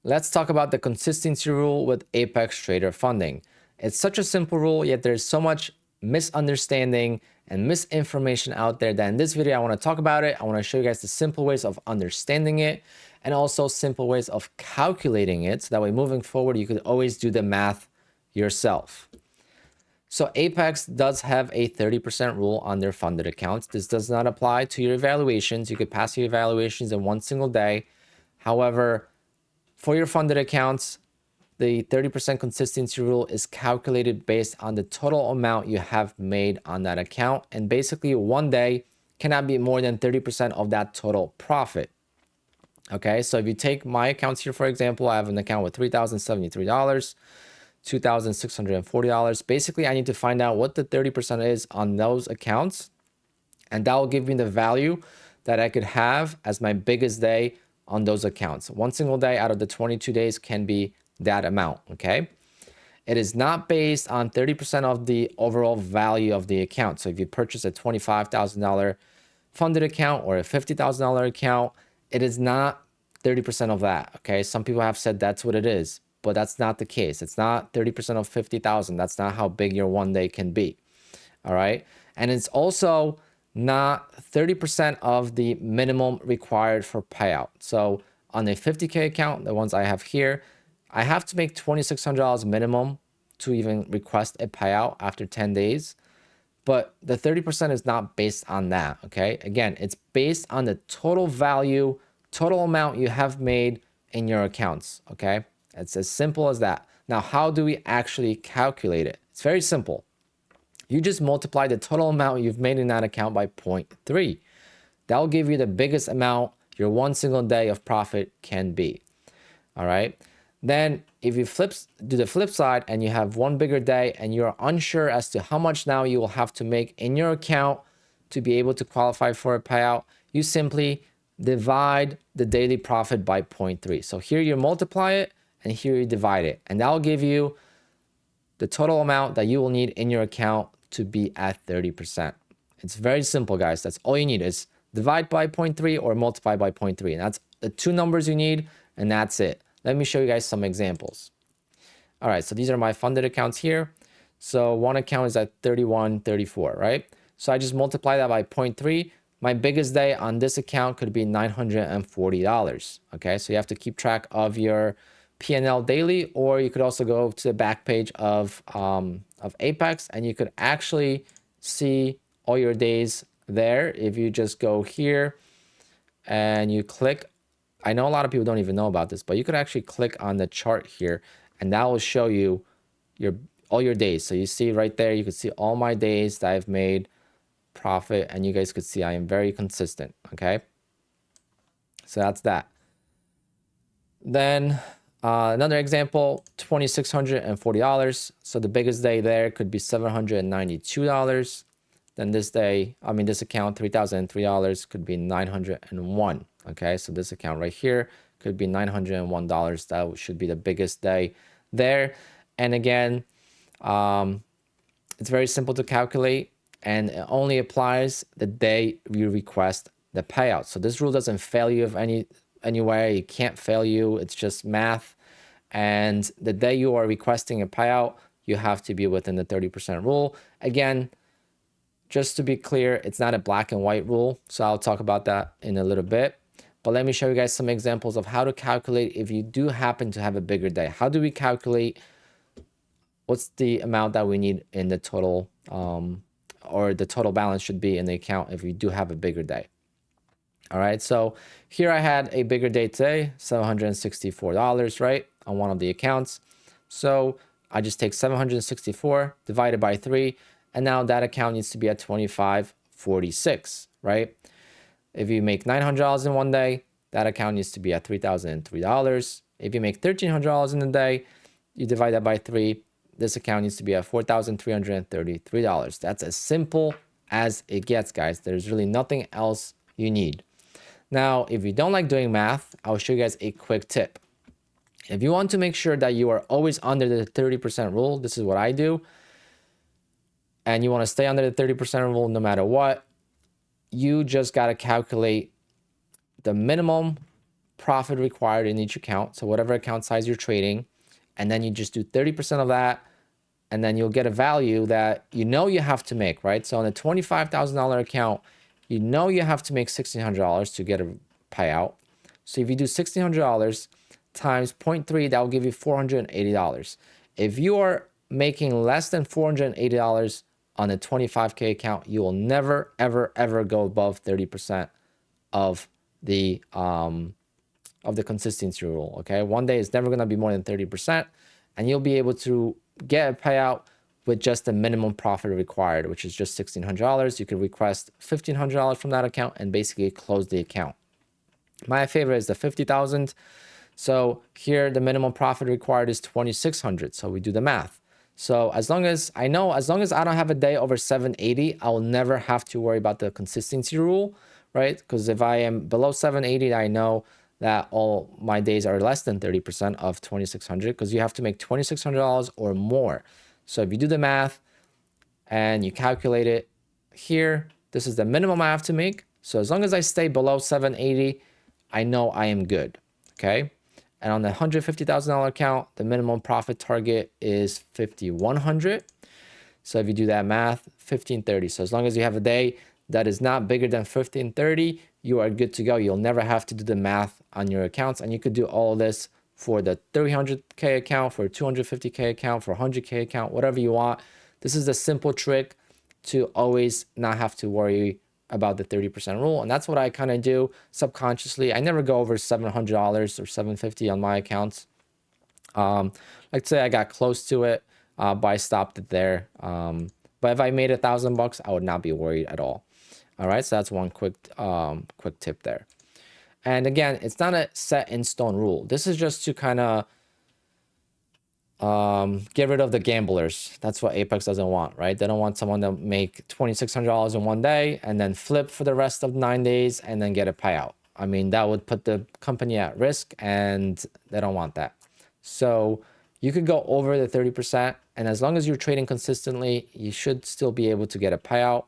Let's talk about the consistency rule with Apex Trader funding. It's such a simple rule, yet there's so much misunderstanding and misinformation out there that in this video I want to talk about it. I want to show you guys the simple ways of understanding it and also simple ways of calculating it, so that way moving forward you could always do the math yourself. So Apex does have a 30% rule on their funded accounts. This does not apply to your evaluations. You could pass your evaluations in one single day. However, for your funded accounts, the 30% consistency rule is calculated based on the total amount you have made on that account. And basically, one day cannot be more than 30% of that total profit. Okay, so if you take my accounts here, for example, I have an account with $3,073, $2,640. Basically, I need to find out what the 30% is on those accounts, and that will give me the value that I could have as my biggest day on those accounts. One single day out of the 22 days can be that amount, okay? It is not based on 30% of the overall value of the account. So if you purchase a $25,000 funded account or a $50,000 account, it is not 30% of that, okay? Some people have said that's what it is, but that's not the case. It's not 30% of 50,000. That's not how big your one day can be, all right? And it's also not 30% of the minimum required for payout. So on a 50K account, the ones I have here, I have to make $2,600 minimum to even request a payout after 10 days. But the 30% is not based on that, okay? Again, it's based on the total value, total amount you have made in your accounts, okay? It's as simple as that. Now, how do we actually calculate it? It's very simple. You just multiply the total amount you've made in that account by 0.3. That will give you the biggest amount your one single day of profit can be. All right. Then if you do the flip side and you have one bigger day and you're unsure as to how much now you will have to make in your account to be able to qualify for a payout, you simply divide the daily profit by 0.3. So here you multiply it and here you divide it, and that will give you the total amount that you will need in your account to be at 30%. It's very simple, guys. That's all you need is divide by 0.3 or multiply by 0.3. And that's the two numbers you need, and that's it. Let me show you guys some examples. All right, so these are my funded accounts here. So one account is at 31.34, right? So I just multiply that by 0.3. My biggest day on this account could be $940, okay? So you have to keep track of your P&L daily, or you could also go to the back page of Apex and you could actually see all your days there. If you just go here and you click, I know a lot of people don't even know about this, but you could actually click on the chart here and that will show you all your days. So you see right there, you can see all my days that I've made profit, and you guys could see I am very consistent, okay? So that's that. Then another example, $2,640. So the biggest day there could be $792. Then this account, $3,003 could be $901. Okay, so this account right here could be $901. That should be the biggest day there. And again, it's very simple to calculate, and it only applies the day you request the payout. So this rule doesn't fail you anyway. It can't fail you. It's just math. And the day you are requesting a payout, you have to be within the 30% rule. Again, just to be clear, it's not a black and white rule. So I'll talk about that in a little bit. But let me show you guys some examples of how to calculate if you do happen to have a bigger day. How do we calculate what's the amount that we need in the total, or the total balance should be in the account if we do have a bigger day? All right, so here I had a bigger day today, $764, right, on one of the accounts. So I just take 764 divided by 3, and now that account needs to be at 2546, right? If you make $900 in one day, that account needs to be at $3,003. If you make $1,300 in a day, you divide that by 3. This account needs to be at $4,333. That's as simple as it gets, guys. There's really nothing else you need. Now, if you don't like doing math, I'll show you guys a quick tip. If you want to make sure that you are always under the 30% rule, this is what I do, and you want to stay under the 30% rule no matter what, you just got to calculate the minimum profit required in each account. So whatever account size you're trading, and then you just do 30% of that, and then you'll get a value that you know you have to make, right? So on a $25,000 account, you know you have to make $1,600 to get a payout. So if you do $1,600 times 0.3, that will give you $480. If you are making less than $480 on a 25K account, you will never, ever, ever go above 30% of the consistency rule. Okay, one day it's never going to be more than 30%, and you'll be able to get a payout with just the minimum profit required, which is just $1,600. You could request $1,500 from that account and basically close the account. My favorite is the 50,000. So here the minimum profit required is 2,600. So we do the math. So as long as I don't have a day over 780, I will never have to worry about the consistency rule, right? Because if I am below 780, I know that all my days are less than 30% of 2,600, because you have to make $2,600 or more. So if you do the math and you calculate it here, this is the minimum I have to make. So as long as I stay below 780, I know I am good. Okay. And on the $150,000 account, the minimum profit target is 5,100. So if you do that math, 1,530. So as long as you have a day that is not bigger than 1,530, you are good to go. You'll never have to do the math on your accounts. And you could do all of this for the 300K account, for 250K account, for 100K account, whatever you want. This is a simple trick to always not have to worry about the 30% rule. And that's what I kind of do subconsciously. I never go over $700 or $750 on my accounts. Like say I got close to it, but I stopped it there. But if I made $1,000, I would not be worried at all. All right, so that's one quick tip there. And again, it's not a set in stone rule. This is just to kind of get rid of the gamblers. That's what Apex doesn't want, right? They don't want someone to make $2,600 in one day and then flip for the rest of 9 days and then get a payout. I mean, that would put the company at risk, and they don't want that. So you could go over the 30%, and as long as you're trading consistently, you should still be able to get a payout.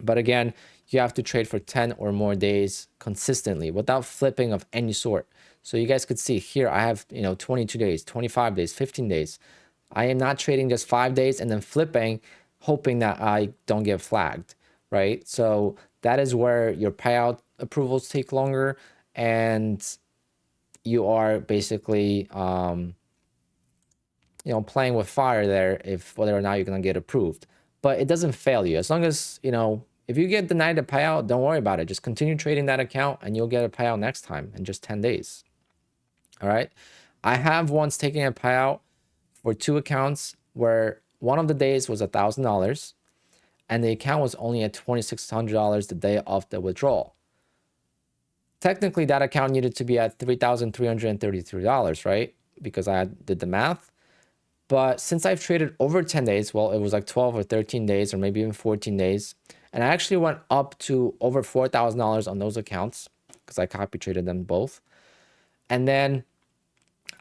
But again, you have to trade for 10 or more days consistently without flipping of any sort. So you guys could see here, I have, 22 days, 25 days, 15 days. I am not trading just 5 days and then flipping, hoping that I don't get flagged, right? So that is where your payout approvals take longer, and you are basically, playing with fire there, if whether or not you're going to get approved. But it doesn't fail you. As long as, if you get denied a payout, don't worry about it. Just continue trading that account and you'll get a payout next time in just 10 days. All right. I have once taken a payout for 2 accounts where one of the days was $1,000 and the account was only at $2,600 the day of the withdrawal. Technically, that account needed to be at $3,333, right? Because I did the math. But since I've traded over 10 days, well, it was like 12 or 13 days or maybe even 14 days. And I actually went up to over $4,000 on those accounts because I copy traded them both. And then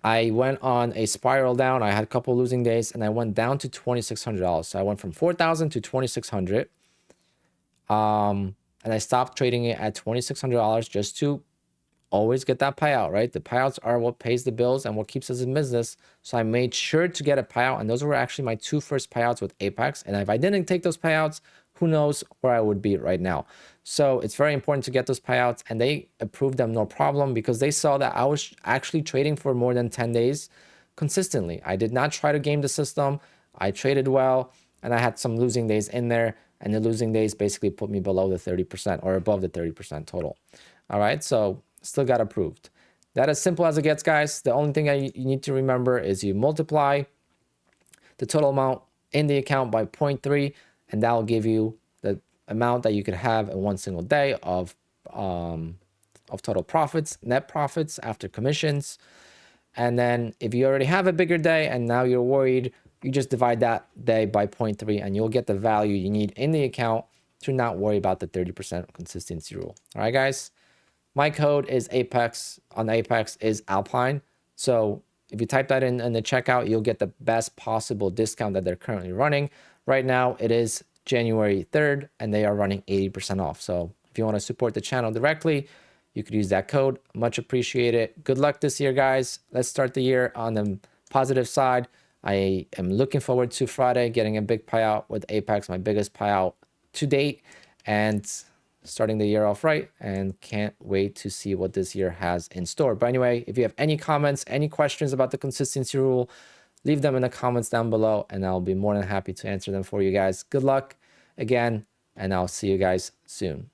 I went on a spiral down. I had a couple losing days and I went down to $2,600. So I went from $4,000 to $2,600. And I stopped trading it at $2,600 just to always get that payout, right? The payouts are what pays the bills and what keeps us in business. So I made sure to get a payout, and those were actually my 2 first payouts with Apex. And if I didn't take those payouts, who knows where I would be right now. So it's very important to get those payouts, and they approved them no problem because they saw that I was actually trading for more than 10 days consistently. I did not try to game the system. I traded well, and I had some losing days in there, and the losing days basically put me below the 30% or above the 30% total. All right, so still got approved. That is simple as it gets, guys. The only thing you need to remember is you multiply the total amount in the account by 0.3, and that will give you the amount that you could have in one single day of total profits, net profits after commissions. And then if you already have a bigger day and now you're worried, you just divide that day by 0.3 and you'll get the value you need in the account to not worry about the 30% consistency rule. All right, guys. My code is Apex, on Apex is Alpine. So if you type that in the checkout, you'll get the best possible discount that they're currently running. Right now, it is January 3rd, and they are running 80% off. So if you want to support the channel directly, you could use that code. Much appreciated. Good luck this year, guys. Let's start the year on the positive side. I am looking forward to Friday getting a big payout with Apex, my biggest payout to date, and starting the year off right, and can't wait to see what this year has in store. But anyway, if you have any comments, any questions about the consistency rule, leave them in the comments down below, and I'll be more than happy to answer them for you guys. Good luck again, and I'll see you guys soon.